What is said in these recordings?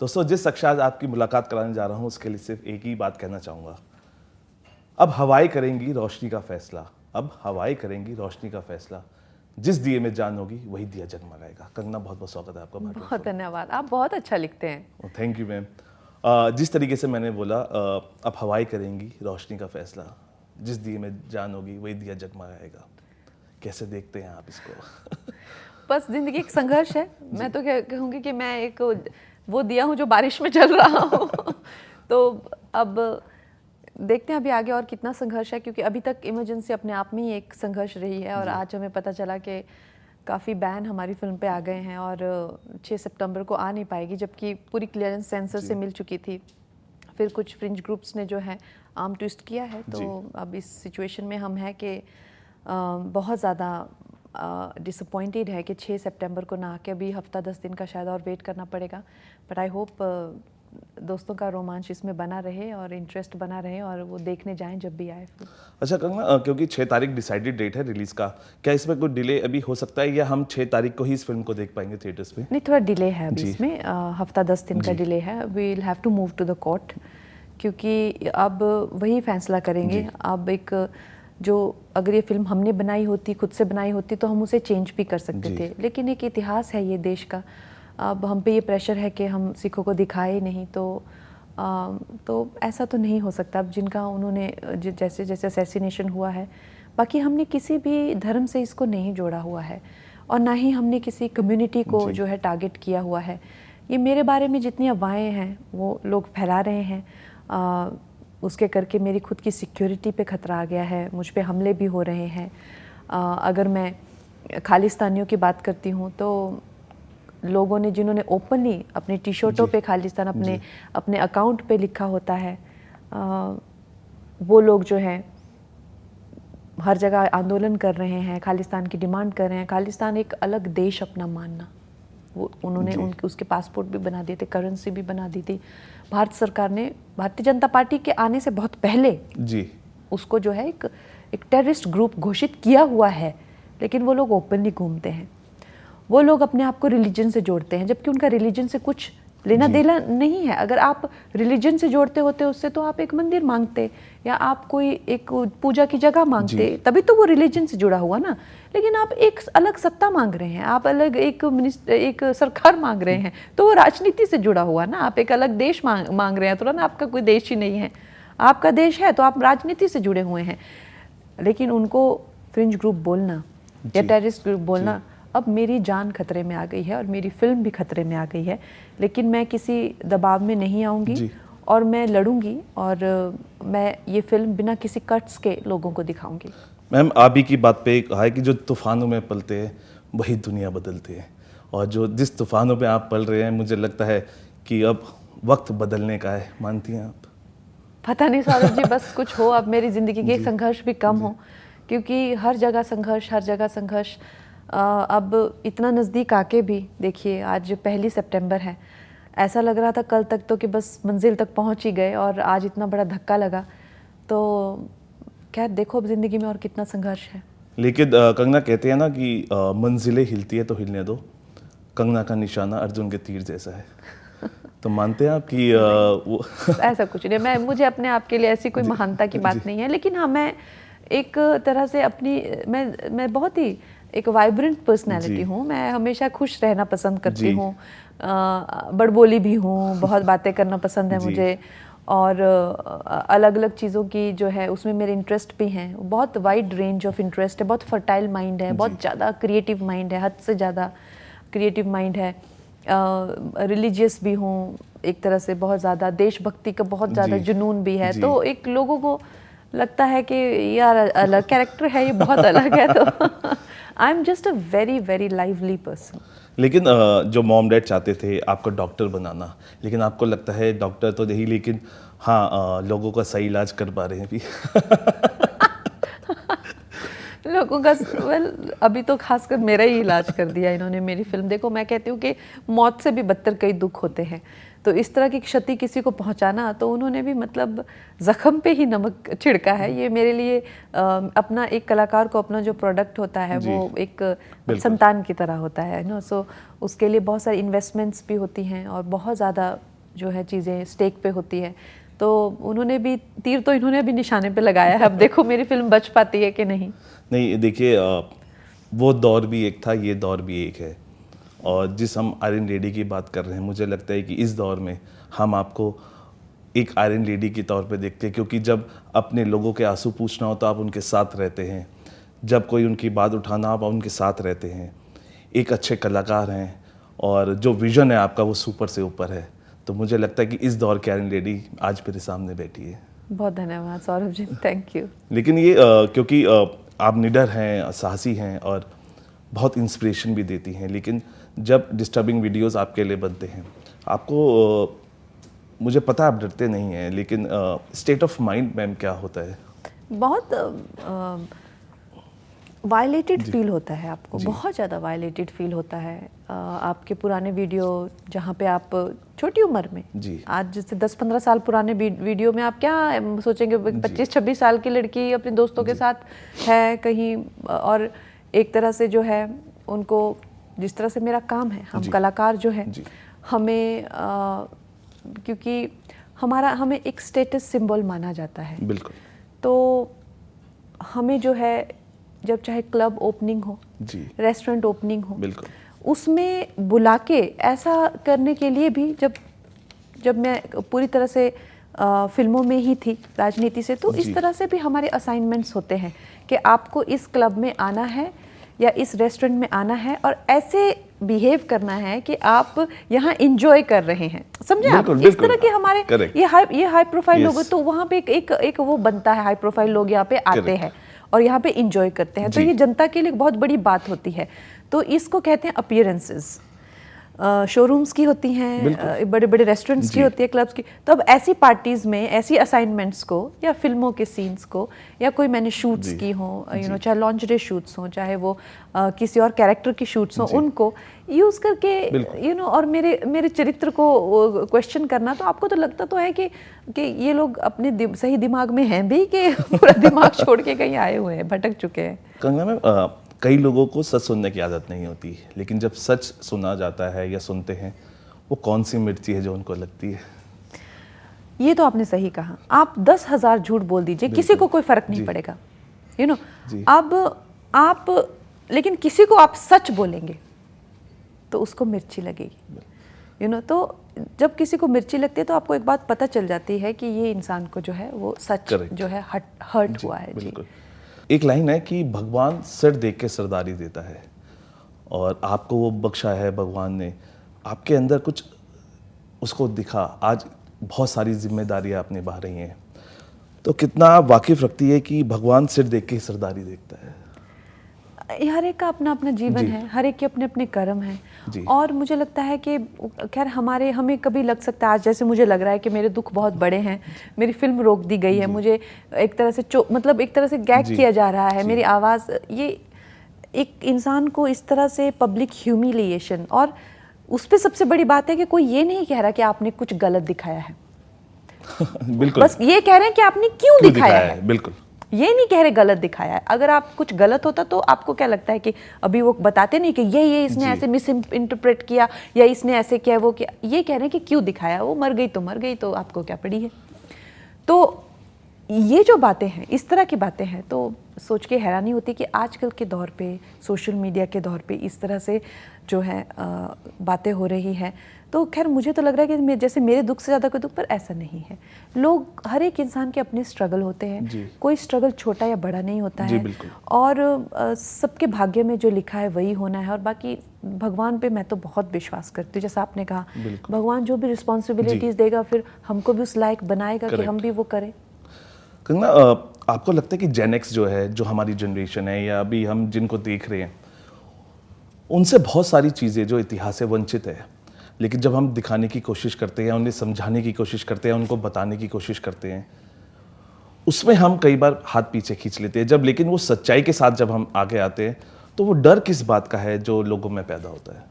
दोस्तों, जिस शख्स से आज आपकी मुलाकात कराने जा रहा हूँ उसके लिए सिर्फ एक ही बात कहना चाहूँगा। अब हवाएं करेंगी रोशनी का फैसला, अब हवाएं करेंगी रोशनी का फैसला, जिस दिए में जान होगी वही दिया जगमगाएगा। कंगना, बहुत बहुत स्वागत है आपका। बहुत धन्यवाद, आप बहुत अच्छा लिखते हैं। Thank you ma'am. जिस तरीके से मैंने बोला, अब हवाएं करेंगी रोशनी का फैसला, जिस दिए में जान होगी वही दिया जगमगाएगा, कैसे देखते हैं आप इसको? बस जिंदगी एक संघर्ष है। मैं तो कहूँगी कि मैं एक वो दिया हूँ जो बारिश में चल रहा हूँ। तो अब देखते हैं अभी आगे और कितना संघर्ष है, क्योंकि अभी तक इमरजेंसी अपने आप में ही एक संघर्ष रही है। और आज हमें पता चला कि काफ़ी बैन हमारी फिल्म पे आ गए हैं और 6 सितंबर को आ नहीं पाएगी, जबकि पूरी क्लियरेंस सेंसर से मिल चुकी थी। फिर कुछ फ्रिंज ग्रुप्स ने जो है आर्म ट्विस्ट किया है। तो अब इस सिचुएशन में हम हैं कि बहुत ज़्यादा डिसअपॉइंटेड है कि 6 सितंबर को ना आके अभी हफ्ता 10 दिन का शायद और वेट करना पड़ेगा। बट आई होप दोस्तों का रोमांच इसमें बना रहे और इंटरेस्ट बना रहे और वो देखने जाएं जब भी आए। अच्छा कंगना, क्योंकि 6 तारीख डिसाइडेड डेट है रिलीज़ का, क्या इसमें कोई डिले अभी हो सकता है या हम 6 तारीख को ही इस फिल्म को देख पाएंगे थिएटर्स में? नहीं, थोड़ा डिले है अभी इसमें, हफ्ता 10 दिन का डिले है। We will have to move to the court, क्योंकि अब वही फैसला करेंगे। अब एक जो अगर ये फिल्म हमने बनाई होती, खुद से बनाई होती, तो हम उसे चेंज भी कर सकते थे, लेकिन एक इतिहास है ये देश का। अब हम पे ये प्रेशर है कि हम सिखों को दिखाए नहीं, तो ऐसा तो नहीं हो सकता। अब जिनका उन्होंने जैसे जैसे असैसिनेशन हुआ है, बाकी हमने किसी भी धर्म से इसको नहीं जोड़ा हुआ है और ना ही हमने किसी कम्युनिटी को जो है टारगेट किया हुआ है। ये मेरे बारे में जितनी अफवाहें हैं वो लोग फैला रहे हैं, उसके करके मेरी खुद की सिक्योरिटी पे खतरा आ गया है, मुझ पे हमले भी हो रहे हैं। अगर मैं खालिस्तानियों की बात करती हूँ तो लोगों ने, जिन्होंने ओपनली अपने टी शर्टों पे खालिस्तान अपने अकाउंट पे लिखा होता है, वो लोग जो हैं हर जगह आंदोलन कर रहे हैं, खालिस्तान की डिमांड कर रहे हैं। खालिस्तान एक अलग देश अपना मानना, वो उन्होंने उसके पासपोर्ट भी बना दिए थे, करेंसी भी बना दी थी। भारत सरकार ने भारतीय जनता पार्टी के आने से बहुत पहले उसको जो है एक टेररिस्ट ग्रुप घोषित किया हुआ है, लेकिन वो लोग ओपनली घूमते हैं। वो लोग अपने आप को रिलीजन से जोड़ते हैं, जबकि उनका रिलीजन से कुछ लेना देना नहीं है। अगर आप रिलीजन से जोड़ते होते उससे, तो आप एक मंदिर मांगते या आप कोई एक पूजा की जगह मांगते, तभी तो वो रिलीजन से जुड़ा हुआ ना। लेकिन आप एक अलग सत्ता मांग रहे हैं, आप अलग एक सरकार मांग रहे हैं, तो वो राजनीति से जुड़ा हुआ ना। आप एक अलग देश मांग रहे हैं, तो ना आपका कोई देश ही नहीं है। आपका देश है तो आप राजनीति से जुड़े हुए हैं। लेकिन उनको फ्रिंज ग्रुप बोलना या टेररिस्ट ग्रुप बोलना, अब मेरी जान खतरे में आ गई है और मेरी फिल्म भी खतरे में आ गई है। लेकिन मैं किसी दबाव में नहीं आऊँगी और मैं लड़ूंगी और मैं ये फिल्म बिना किसी कट्स के लोगों को दिखाऊंगी। मैम, आप ही की बात पे कहा है कि जो तूफानों में पलते हैं वही दुनिया बदलते हैं, और जो जिस तूफानों पे आप पल रहे हैं, मुझे लगता है कि अब वक्त बदलने का है। मानती हैं आप? पता नहीं सौरभ जी, बस कुछ हो, अब मेरी ज़िंदगी के संघर्ष भी कम हो, क्योंकि हर जगह संघर्ष। अब इतना नज़दीक आके भी देखिए, आज 1 सितंबर है, ऐसा लग रहा था कल तक तो कि बस मंजिल तक पहुंच ही गए, और आज इतना बड़ा धक्का लगा। तो क्या देखो अब ज़िंदगी में और कितना संघर्ष है। लेकिन कंगना कहते हैं ना कि मंजिलें हिलती है तो हिलने दो, कंगना का निशाना अर्जुन के तीर जैसा है। तो मानते हैं आप कि वो ऐसा कुछ नहीं, मुझे अपने आप के लिए ऐसी कोई महानता की बात नहीं है। लेकिन हाँ, मैं एक तरह से मैं बहुत ही एक वाइब्रेंट पर्सनैलिटी हूँ। मैं हमेशा खुश रहना पसंद करती हूँ, बड़बोली भी हूँ, बहुत बातें करना पसंद है मुझे, और अलग अलग चीज़ों की जो है उसमें मेरे इंटरेस्ट भी हैं। बहुत वाइड रेंज ऑफ इंटरेस्ट है, बहुत फर्टाइल माइंड है, बहुत ज़्यादा क्रिएटिव माइंड है, हद से ज़्यादा क्रिएटिव माइंड है। रिलीजियस भी हूँ एक तरह से, बहुत ज़्यादा देशभक्ति का बहुत ज़्यादा जुनून भी है। तो एक लोगों को लगता है कि यार अलग कैरेक्टर है, ये बहुत अलग है। तो I am just a very very lively person. लेकिन जो मॉम डैड चाहते थे आपको डॉक्टर बनाना, लेकिन आपको लगता है डॉक्टर तो नहीं, लेकिन हाँ लोगों का सही इलाज कर पा रहे हैं भी। लोगों का अभी तो खासकर मेरा ही इलाज कर दिया इन्होंने मेरी फिल्म। देखो, मैं कहती हूँ कि मौत से भी बदतर कई दुख होते हैं, तो इस तरह की क्षति किसी को पहुंचाना, तो उन्होंने भी मतलब जख्म पे ही नमक छिड़का है। ये मेरे लिए अपना एक कलाकार को अपना जो प्रोडक्ट होता है वो एक संतान की तरह होता है, नो। सो उसके लिए बहुत सारी इन्वेस्टमेंट्स भी होती हैं और बहुत ज़्यादा जो है चीज़ें स्टेक पे होती है, तो उन्होंने भी तीर तो इन्होंने भी निशाने पे लगाया है। अब देखो मेरी फिल्म बच पाती है कि नहीं। नहीं देखिए, वो दौर भी एक था, ये दौर भी एक है। और जिस हम आयरन लेडी की बात कर रहे हैं, मुझे लगता है कि इस दौर में हम आपको एक आयरन लेडी के तौर पे देखते हैं, क्योंकि जब अपने लोगों के आंसू पूछना हो तो आप उनके साथ रहते हैं, जब कोई उनकी बात उठाना आप उनके साथ रहते हैं, एक अच्छे कलाकार हैं और जो विज़न है आपका वो सुपर से ऊपर है। तो मुझे लगता है कि इस दौर की आयरन लेडी आज मेरे सामने बैठी है। बहुत धन्यवाद सौरभ जी, थैंक यू। लेकिन ये क्योंकि आप निडर हैं, साहसी हैं और बहुत इंस्पिरेशन भी देती हैं, लेकिन जब डिस्टर्बिंग वीडियोस आपके लिए बनते हैं, आपको मुझे पता है आप डरते नहीं हैं, लेकिन स्टेट ऑफ माइंड मैम क्या होता है? बहुत वायलेटेड फील होता है आपको, बहुत ज़्यादा वायलेटेड फील होता है। आपके पुराने वीडियो जहाँ पे आप छोटी उम्र में, आज जैसे 10-15 साल पुराने वीडियो में आप क्या सोचेंगे, 25-26 साल की लड़की अपने दोस्तों के साथ है कहीं, और एक तरह से जो है उनको, जिस तरह से मेरा काम है, हम कलाकार जो है हमें क्योंकि हमें एक स्टेटस सिंबल माना जाता है। बिल्कुल। तो हमें जो है जब चाहे क्लब ओपनिंग हो, रेस्टोरेंट ओपनिंग हो, बिल्कुल, उसमें बुला के ऐसा करने के लिए भी, जब मैं पूरी तरह से फिल्मों में ही थी, राजनीति से, तो इस तरह से भी हमारे असाइनमेंट्स होते हैं कि आपको इस क्लब में आना है या इस रेस्टोरेंट में आना है और ऐसे बिहेव करना है कि आप यहाँ इंजॉय कर रहे हैं। समझे आप? इस तरह के हमारे ये हाई प्रोफाइल लोग, तो वहाँ पे एक वो बनता है, हाई प्रोफाइल लोग यहाँ पे आते हैं और यहाँ पे इंजॉय करते हैं, तो ये जनता के लिए बहुत बड़ी बात होती है। तो इसको कहते हैं अपीयरेंसेस। शोरूम्स की होती हैं, बड़े बड़े रेस्टोरेंट्स की होती है, क्लब्स की। तो अब ऐसी पार्टीज में ऐसी असाइनमेंट्स को या फिल्मों के सीन्स को या कोई मैंने शूट्स की हो, चाहे लॉन्जरे शूट्स हो, चाहे वो किसी और कैरेक्टर की शूट्स हो, उनको यूज करके और मेरे चरित्र को क्वेश्चन करना, तो आपको तो लगता तो है कि ये लोग अपने सही दिमाग में हैं भी कि पूरा दिमाग छोड़ के कहीं आए हुए हैं, भटक चुके हैं। कंगना मैम, कई लोगों को सच सुनने की आदत नहीं होती, लेकिन जब सच सुना जाता है या सुनते हैं, वो कौन सी मिर्ची है जो उनको लगती है? ये तो आपने सही कहा। आप 10,000 झूठ बोल दीजिए, किसी को कोई फर्क नहीं पड़ेगा, अब आप, लेकिन किसी को आप सच बोलेंगे तो उसको मिर्ची लगेगी, तो जब किसी को मिर्ची लगती है तो आपको एक बात पता चल जाती है कि ये इंसान को जो है वो सच जो है हर्ट हुआ है। बिल्कुल। एक लाइन है कि भगवान सिर देख के सरदारी देता है, और आपको वो बख्शा है भगवान ने, आपके अंदर कुछ उसको दिखा, आज बहुत सारी जिम्मेदारियां आप निभा रही हैं, तो कितना आप वाकिफ रखती है कि भगवान सिर देख के सरदारी देखता है? हर एक का अपना अपना जीवन है, हर एक के अपने अपने कर्म हैं, और मुझे लगता है कि खैर हमें कभी लग सकता है, आज जैसे मुझे लग रहा है कि मेरे दुख बहुत बड़े हैं, मेरी फिल्म रोक दी गई है, मुझे एक तरह से मतलब एक तरह से गैग किया जा रहा है, मेरी आवाज़, ये एक इंसान को इस तरह से पब्लिक ह्यूमिलिएशन, और उस पर सबसे बड़ी बात है कि कोई ये नहीं कह रहा कि आपने कुछ गलत दिखाया है बिल्कुल, बस ये कह रहे हैं कि आपने क्यों दिखाया है। बिल्कुल, ये नहीं कह रहे गलत दिखाया है। अगर आप कुछ गलत होता तो आपको क्या लगता है कि अभी वो बताते नहीं कि ये इसने ऐसे मिस इंटरप्रेट किया या इसने ऐसे किया वो किया, ये कह रहे हैं कि क्यों दिखाया, वो मर गई तो आपको क्या पड़ी है। तो ये जो बातें हैं, इस तरह की बातें हैं, तो सोच के हैरानी होती है कि आजकल के दौर पे, सोशल मीडिया के दौर पे इस तरह से जो है बातें हो रही हैं। तो खैर मुझे तो लग रहा है कि जैसे मेरे दुख से ज़्यादा कोई दुख, पर ऐसा नहीं है। लोग, हर एक इंसान के अपने स्ट्रगल होते हैं, कोई स्ट्रगल छोटा या बड़ा नहीं होता है, और सबके भाग्य में जो लिखा है वही होना है। और बाकी भगवान पे मैं तो बहुत विश्वास करती हूँ, जैसा आपने कहा, भगवान जो भी रिस्पॉन्सिबिलिटीज़ देगा फिर हमको भी उस लायक बनाएगा कि हम भी वो करें। कंगना, आपको लगता है कि जेन एक्स जो है, जो हमारी जनरेशन है, या अभी हम जिनको देख रहे हैं, उनसे बहुत सारी चीज़ें जो इतिहास से वंचित है, लेकिन जब हम दिखाने की कोशिश करते हैं, उन्हें समझाने की कोशिश करते हैं, उनको बताने की कोशिश करते हैं, उसमें हम कई बार हाथ पीछे खींच लेते हैं। जब लेकिन वो सच्चाई के साथ जब हम आगे आते हैं, तो वो डर किस बात का है जो लोगों में पैदा होता है?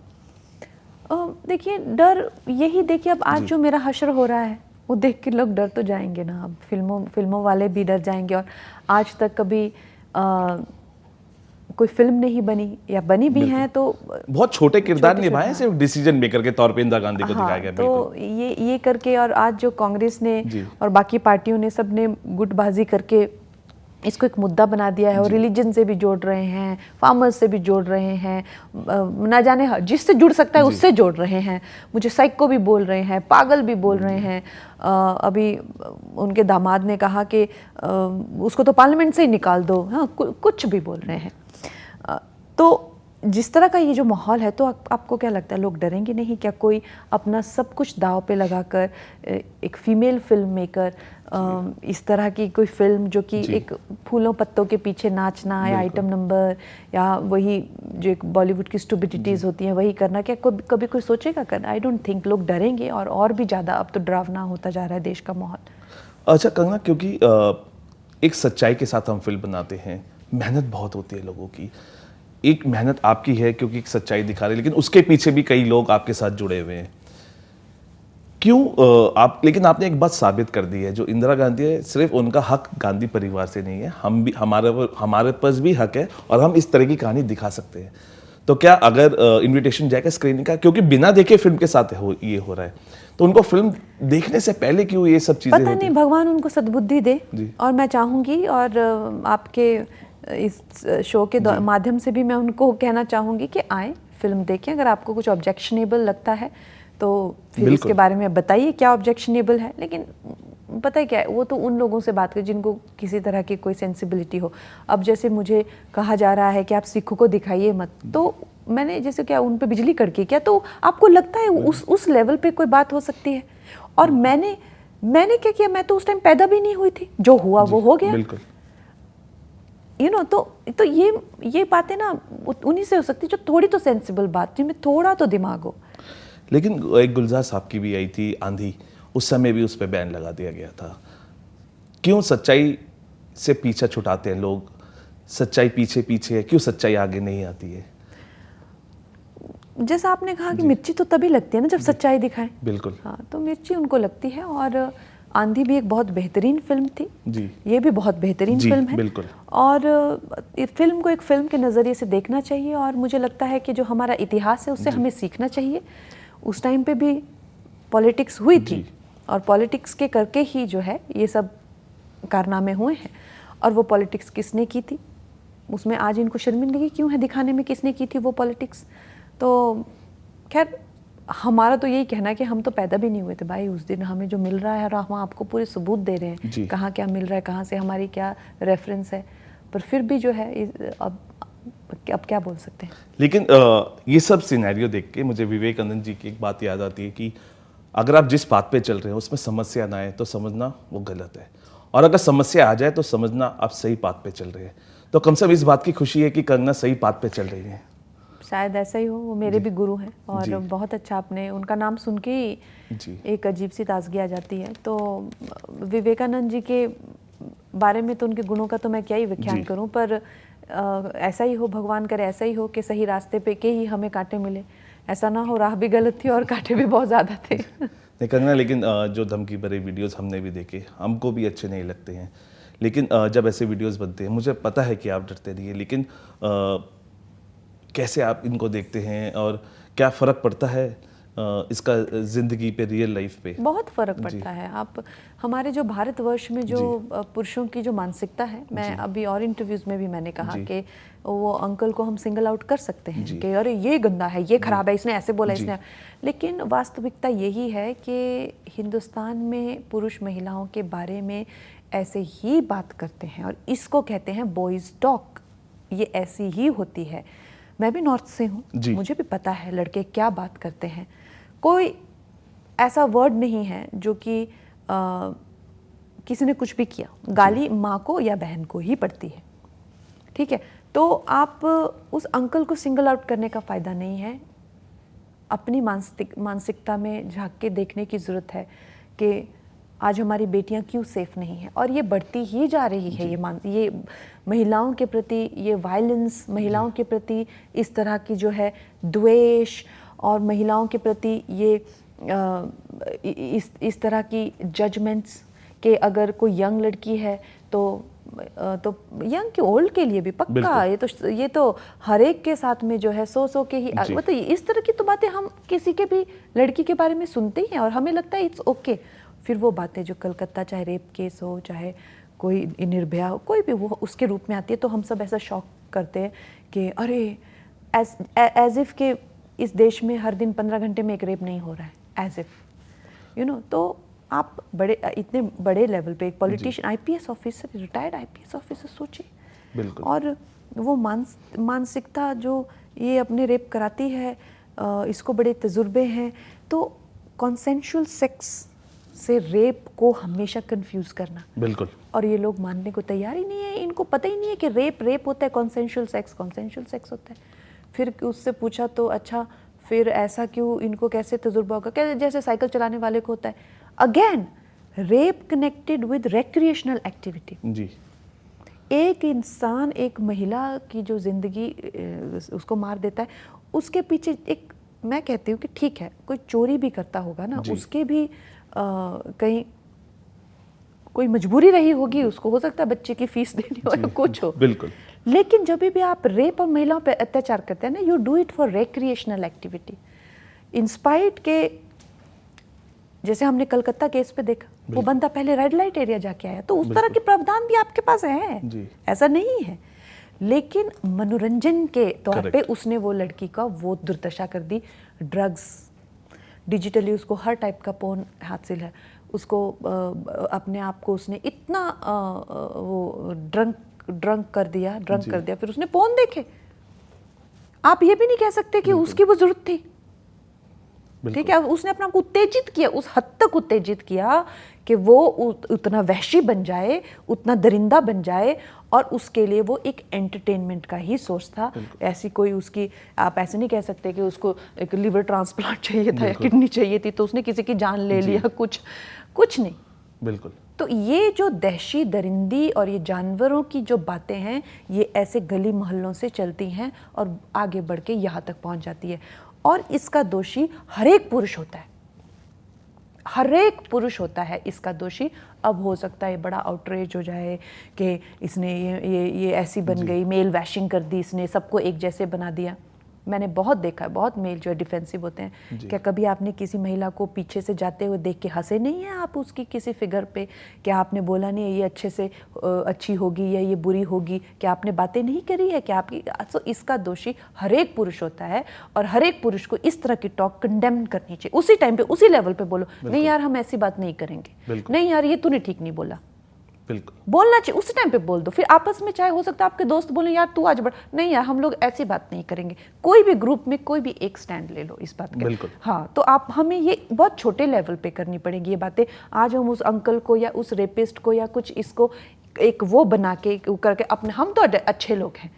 देखिए, डर यही, देखिए अब आज जो मेरा हश्र हो रहा है वो देख के लोग डर तो जाएंगे ना। अब फिल्मों वाले भी डर जाएंगे, और आज तक कभी कोई फिल्म नहीं बनी या बनी भी हैं तो बहुत छोटे किरदार निभाए हैं, सिर्फ डिसीजन मेकर के तौर पे इंदिरा गांधी को दिखाया गया। तो ये करके, और आज जो कांग्रेस ने और बाकी पार्टियों ने सब ने गुटबाजी करके इसको एक मुद्दा बना दिया है और रिलीजन से भी जोड़ रहे हैं, फार्मर्स से भी जोड़ रहे हैं, ना जाने जिससे जुड़ सकता है उससे जोड़ रहे हैं, मुझे साइको भी बोल रहे हैं, पागल भी बोल रहे हैं। अभी उनके दामाद ने कहा कि उसको तो पार्लियामेंट से ही निकाल दो, हाँ कुछ भी बोल रहे हैं। तो जिस तरह का ये जो माहौल है, तो आपको क्या लगता है लोग डरेंगे नहीं क्या? कोई अपना सब कुछ दांव पे लगाकर एक फीमेल फिल्म मेकर इस तरह की कोई फिल्म जो कि एक फूलों पत्तों के पीछे नाचना या आइटम नंबर या वही जो एक बॉलीवुड की स्टुपिडिटीज़ होती हैं वही करना, क्या कभी कोई सोचेगा करना? I don't think. लोग डरेंगे और भी ज़्यादा अब तो डरावना होता जा रहा है देश का माहौल। अच्छा कंगना, क्योंकि एक सच्चाई के साथ हम फिल्म बनाते हैं, मेहनत बहुत होती है लोगों की। एक मेहनत आपकी है क्योंकि एक सच्चाई दिखा रहे हैं, लेकिन उसके पीछे भी कई लोग आपके साथ जुड़े हुए हैं। क्यों आप, लेकिन आपने एक बात साबित कर दी है, जो इंदिरा गांधी है सिर्फ उनका हक गांधी परिवार से नहीं है, हम भी, हमारे पास भी हक है और हम इस तरह की कहानी दिखा सकते हैं। तो क्या अगर इनविटेशन जाएगा स्क्रीनिंग का, क्योंकि बिना देखे फिल्म के साथ ये हो रहा है, तो उनको फिल्म देखने से पहले क्यों ये सब चीजें पता नहीं, भगवान उनको सद्बुद्धि दे। और मैं चाहूँगी, और आपके इस शो के माध्यम से भी मैं उनको कहना चाहूँगी कि आए, फिल्म देखें। अगर आपको कुछ ऑब्जेक्शनेबल लगता है तो फिर इसके बारे में बताइए क्या ऑब्जेक्शनेबल है। लेकिन पता है क्या है, वो तो उन लोगों से बात करें जिनको किसी तरह की कोई सेंसिबिलिटी हो। अब जैसे मुझे कहा जा रहा है कि आप सिखों को दिखाइए मत, तो मैंने जैसे क्या उन पे बिजली कड़की क्या, तो आपको लगता है उस लेवल पे कोई बात हो सकती है? और मैंने क्या किया, मैं तो उस टाइम पैदा भी नहीं हुई थी, जो हुआ वो हो गया। बिल्कुल। तो ये बातें ना उन्हीं से हो सकती है जो थोड़ी तो सेंसिबल बात, जिनमें थोड़ा तो दिमाग हो। लेकिन एक गुलजार साहब की भी आई थी आंधी, उस समय भी उस पर बैन लगा दिया गया था। क्यों सच्चाई से पीछा छुटाते हैं लोग? सच्चाई पीछे पीछे है, क्यों सच्चाई आगे नहीं आती है? जैसा आपने कहा कि मिर्ची तो तभी लगती है ना जब सच्चाई दिखाएं। बिल्कुल। हाँ, तो मिर्ची उनको लगती है। और आंधी भी एक बहुत बेहतरीन फिल्म थी जी, ये भी बहुत बेहतरीन फिल्म है। बिल्कुल। और इस फिल्म को एक फिल्म के नज़रिए से देखना चाहिए, और मुझे लगता है कि जो हमारा इतिहास है उससे हमें सीखना चाहिए। उस टाइम पे भी पॉलिटिक्स हुई थी, और पॉलिटिक्स के करके ही जो है ये सब कारनामे हुए हैं। और वो पॉलिटिक्स किसने की थी, उसमें आज इनको शर्मिंदगी क्यों है दिखाने में किसने की थी वो पॉलिटिक्स? तो खैर, हमारा तो यही कहना है कि हम तो पैदा भी नहीं हुए थे भाई उस दिन। हमें जो मिल रहा है और हम आपको पूरे सबूत दे रहे हैं कहाँ क्या मिल रहा है, कहाँ से हमारी क्या रेफरेंस है, पर फिर भी जो है अब क्या बोल सकते हैं। लेकिन ये सब सिनेरियो देख के मुझे विवेकानंद जी की एक बात याद आती है कि अगर आप जिस बात पे चल रहे हो उसमें समस्या ना आए तो समझना वो गलत है, और अगर समस्या आ जाए तो समझना आप सही बात पे चल रहे हैं। तो कम से कम इस बात की खुशी है कि कंगना सही बात पे चल रही है। शायद ऐसा ही हो, वो मेरे भी गुरु हैं, और बहुत अच्छा, आपने उनका नाम सुन के ही एक अजीब सी ताजगी आ जाती है। तो विवेकानंद जी के बारे में तो, उनके गुणों का तो मैं क्या ही व्याख्यान करूं, पर ऐसा ही हो, भगवान करे ऐसा ही हो कि सही रास्ते पे के ही हमें कांटे मिले। ऐसा ना हो राह भी गलत थी और कांटे भी बहुत ज़्यादा थे। नहीं कंगना, लेकिन जो धमकी भरे वीडियोस हमने भी देखे, हमको भी अच्छे नहीं लगते हैं। लेकिन जब ऐसे वीडियोस बनते हैं, मुझे पता है कि आप डरते नहीं है, लेकिन कैसे आप इनको देखते हैं और क्या फ़र्क पड़ता है इसका ज़िंदगी पे, रियल लाइफ पे? बहुत फ़र्क पड़ता है। आप हमारे जो भारतवर्ष में जो पुरुषों की जो मानसिकता है, मैं अभी और इंटरव्यूज़ में भी मैंने कहा कि वो अंकल को हम सिंगल आउट कर सकते हैं कि अरे ये गंदा है, ये खराब है, इसने ऐसे बोला, इसने, लेकिन वास्तविकता यही है कि हिंदुस्तान में पुरुष महिलाओं के बारे में ऐसे ही बात करते हैं, और इसको कहते हैं बॉयज़ टॉक। ये ऐसी ही होती है। मैं भी नॉर्थ से हूँ, मुझे भी पता है लड़के क्या बात करते हैं। कोई ऐसा वर्ड नहीं है जो कि किसी ने कुछ भी किया, गाली माँ को या बहन को ही पड़ती है, ठीक है? तो आप उस अंकल को सिंगल आउट करने का फ़ायदा नहीं है। अपनी मानसिकता में झांक के देखने की ज़रूरत है कि आज हमारी बेटियां क्यों सेफ नहीं हैं, और ये बढ़ती ही जा रही है। ये महिलाओं के प्रति ये वायलेंस, महिलाओं के प्रति इस तरह की जो है द्वेष, और महिलाओं के प्रति ये इस तरह की जजमेंट्स कि अगर कोई यंग लड़की है तो तो यंग के ओल्ड के लिए भी पक्का, ये तो हर एक के साथ में जो है सौ के ही मतलब इस तरह की तो बातें हम किसी के भी लड़की के बारे में सुनते ही हैं और हमें लगता है इट्स ओके। फिर वो बातें जो कलकत्ता चाहे रेप केस हो, चाहे कोई निर्भया हो, कोई भी वो उसके रूप में आती है, तो हम सब ऐसा शॉक करते हैं कि अरे एज इफ के इस देश में हर दिन 15 घंटे में एक रेप नहीं हो रहा है, एज इफ यू नो। तो आप इतने बड़े लेवल पे एक politician, IPS officer, retired IPS officer, सोचिए। बिल्कुल। और वो मानसिकता जो ये अपने रेप कराती है, इसको बड़े तजुर्बे हैं। तो कॉन्सेंशुअल सेक्स से रेप को हमेशा कंफ्यूज करना, बिल्कुल। और ये लोग मानने को तैयार ही नहीं है, इनको पता ही नहीं है कि रेप होता है, कॉन्सेंशुअल सेक्स होता है। फिर उससे पूछा तो अच्छा फिर ऐसा क्यों, इनको कैसे तजुर्बा होगा, क्या जैसे साइकिल चलाने वाले को होता है। Again rep connected with recreational activity. जी। एक इंसान, एक महिला की जो जिंदगी उसको मार देता है, उसके पीछे एक, मैं कहती हूँ कि ठीक है कोई चोरी भी करता होगा ना, उसके भी कहीं कोई मजबूरी रही होगी, उसको हो सकता है बच्चे की फीस देनी हो या कुछ हो। बिल्कुल। लेकिन जब भी आप रेप और महिलाओं पे अत्याचार करते हैं ना, you do it for recreational activity. Inspired के, जैसे हमने कलकत्ता केस पे देखा, वो बंदा पहले रेड लाइट एरिया जाके आया, तो उस तरह के प्रावधान भी आपके पास है, ऐसा नहीं है। लेकिन मनोरंजन के तौर पे उसने वो लड़की का वो दुर्दशा कर दी। ड्रग्स, डिजिटली उसको हर टाइप का पोर्न हासिल है, उसको अपने आप को उसने इतना वो ड्रंक कर दिया, फिर उसने पोर्न देखे। आप ये भी नहीं कह सकते कि उसकी वो जरूरत थी, ठीक है। उसने अपना उत्तेजित किया, उस हद तक उत्तेजित किया कि वो उतना वहशी बन जाए, उतना दरिंदा बन जाए, और उसके लिए वो एक एंटरटेनमेंट का ही सोर्स था। ऐसी कोई उसकी, आप ऐसे नहीं कह सकते कि उसको एक लिवर ट्रांसप्लांट चाहिए था या किडनी चाहिए थी तो उसने किसी की जान ले लिया, कुछ नहीं। बिल्कुल। तो ये जो दहशी दरिंदी और ये जानवरों की जो बातें हैं, ये ऐसे गली मोहल्लों से चलती हैं और आगे बढ़ के यहाँ तक पहुँच जाती है। और इसका दोषी हर एक पुरुष होता है, हर एक पुरुष होता है इसका दोषी। अब हो सकता है बड़ा आउटरेज हो जाए कि इसने ये ऐसी बन गई, मेल वैशिंग कर दी इसने, सबको एक जैसे बना दिया। मैंने बहुत देखा है, बहुत मेल जो है डिफेंसिव होते हैं। क्या कभी आपने किसी महिला को पीछे से जाते हुए देख के हंसे नहीं है आप उसकी किसी फिगर पे? क्या आपने बोला नहीं है ये अच्छे से अच्छी होगी या ये बुरी होगी? क्या आपने बातें नहीं करी है? क्या आपकी, तो इसका दोषी हर एक पुरुष होता है, और हर एक पुरुष को इस तरह की टॉक कंडेम करनी चाहिए। उसी टाइम पे, उसी लेवल पे बोलो, नहीं यार हम ऐसी बात नहीं करेंगे, नहीं यार ये तूने ठीक नहीं बोला, बिल्कुल बोलना चाहिए, उसी टाइम पे बोल दो। फिर आपस में चाहे हो सकता है आपके दोस्त बोले यार तू आज बढ़, नहीं यार हम लोग ऐसी बात नहीं करेंगे। कोई भी ग्रुप में कोई भी एक स्टैंड ले लो इस बात के। हाँ, तो आप, हमें ये बहुत छोटे लेवल पे करनी पड़ेगी ये बातें। आज हम उस अंकल को या उस रेपिस्ट को या कुछ इसको एक वो बना के करके अपने, हम तो अच्छे लोग हैं,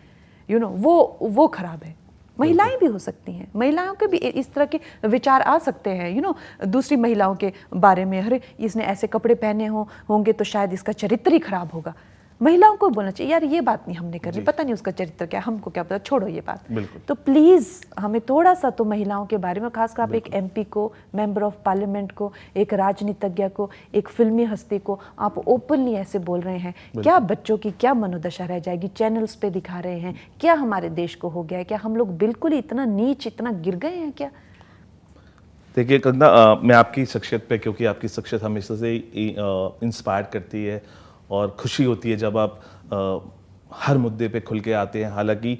यू नो, वो खराब है। महिलाएं भी हो सकती हैं, महिलाओं के भी इस तरह के विचार आ सकते हैं, यू नो, दूसरी महिलाओं के बारे में, अरे इसने ऐसे कपड़े पहने होंगे तो शायद इसका चरित्र ही खराब होगा। महिलाओं को बोलना चाहिए यार ये बात नहीं हमने करनी, पता नहीं उसका चरित्र क्या, हमको क्या पता, छोड़ो ये बात। तो प्लीज़ हमें थोड़ा सा तो महिलाओं के बारे में, खासकर आप एक एमपी को, मेंबर ऑफ पार्लियामेंट को, एक राजनीतिज्ञ को, एक फिल्मी हस्ती को आप ओपनली ऐसे बोल रहे हैं, क्या बच्चों की क्या मनोदशा रह जाएगी? चैनल्स पे दिखा रहे हैं, क्या हमारे देश को हो गया है? क्या हम लोग बिल्कुल इतना नीच, इतना गिर गए हैं क्या? देखिए कंगना, मैं आपकी शख्सियत पे, क्योंकि आपकी शख्सियत हमेशा से इंस्पायर करती है और खुशी होती है जब आप हर मुद्दे पे खुल के आते हैं। हालांकि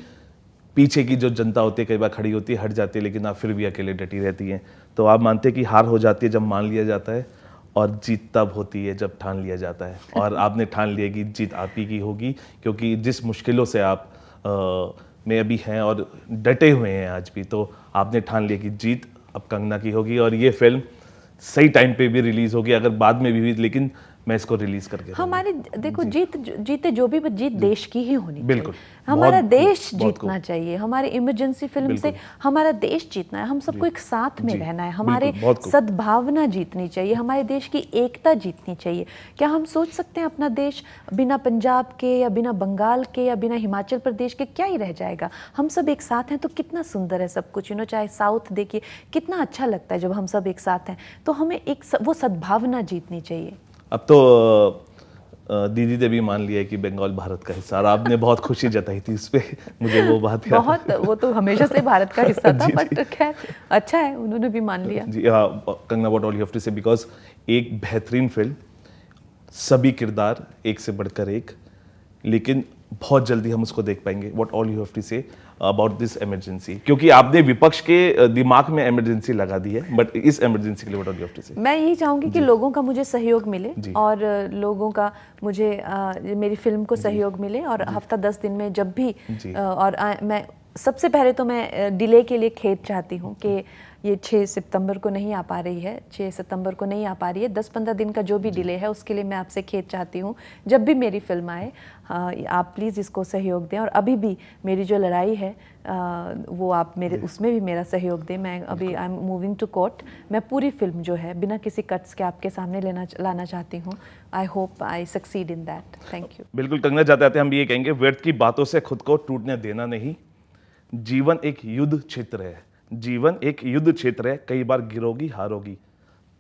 पीछे की जो जनता होती है कई बार खड़ी होती है, हट जाती है, लेकिन आप फिर भी अकेले डटी रहती हैं। तो आप मानते हैं कि हार हो जाती है जब मान लिया जाता है, और जीत तब होती है जब ठान लिया जाता है। और आपने ठान लिया कि जीत आप ही की होगी, क्योंकि जिस मुश्किलों से आप में अभी हैं और डटे हुए हैं आज भी, तो आपने ठान लिया कि जीत अब कंगना की होगी। और ये फिल्म सही टाइम पे भी रिलीज़ होगी, अगर बाद में भी हुई, लेकिन मैं इसको रिलीज करके हमारे देखो जीते जो भी जीत देश की ही होनी बिल्कुल चाहिए। हमारा देश जीतना चाहिए। हमारे इमरजेंसी फिल्म से हमारा देश जीतना है, हम सबको एक साथ में रहना है, हमारे सद्भावना जीतनी चाहिए, हमारे देश की एकता जीतनी चाहिए। क्या हम सोच सकते हैं अपना देश बिना पंजाब के या बिना बंगाल के या बिना हिमाचल प्रदेश के क्या ही रह जाएगा? हम सब एक साथ हैं तो कितना सुंदर है सब कुछ, यू नो। चाहे साउथ देखिए कितना अच्छा लगता है जब हम सब एक साथ हैं। तो हमें एक वो सद्भावना जीतनी चाहिए। अब तो दीदी ने भी मान लिया है कि बंगाल भारत का हिस्सा, और आपने बहुत खुशी जताई थी इस पे। मुझे वो बात याद बहुत, वो तो हमेशा से भारत का हिस्सा था, जी, बट खैर अच्छा है, उन्होंने भी मान लिया। जी हाँ, Kangana what all you have to say, because एक बेहतरीन फिल्म, सभी किरदार एक से बढ़कर एक, लेकिन बहुत जल्दी हम उसको देख पाएंगे। What all you have to say about this emergency, क्योंकि आपने विपक्ष के दिमाग में इमरजेंसी लगा दी है, बट इस इमरजेंसी के लिए what all you have to say. मैं यही चाहूँगी कि लोगों का मुझे सहयोग मिले, जी। और लोगों का मुझे मेरी फिल्म को सहयोग मिले, और हफ्ता 10 दिन में जब भी जी। मैं सबसे पहले तो मैं डिले के लिए खेद चाहती हूँ कि ये 6 सितंबर को नहीं आ पा रही है, 6 सितंबर को नहीं आ पा रही है। 10-15 दिन का जो भी डिले है उसके लिए मैं आपसे खेद चाहती हूँ। जब भी मेरी फिल्म आए आप प्लीज़ इसको सहयोग दें, और अभी भी मेरी जो लड़ाई है वो आप मेरे उसमें भी मेरा सहयोग दें। मैं अभी I am moving to court, मैं पूरी फिल्म जो है बिना किसी कट्स के आपके सामने लाना चाहती हूँ। I hope I succeed in that. Thank you. बिल्कुल कंगना, जाते आते हम भी ये कहेंगे, व्यर्थ की बातों से खुद को टूटने देना नहीं। जीवन एक युद्ध क्षेत्र है, जीवन एक युद्ध क्षेत्र है, कई बार गिरोगी हारोगी,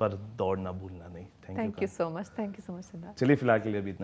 पर दौड़ना भूलना नहीं। Thank you so much, thank you so much Siddharth. चलिए फिलहाल के लिए अभी इतना।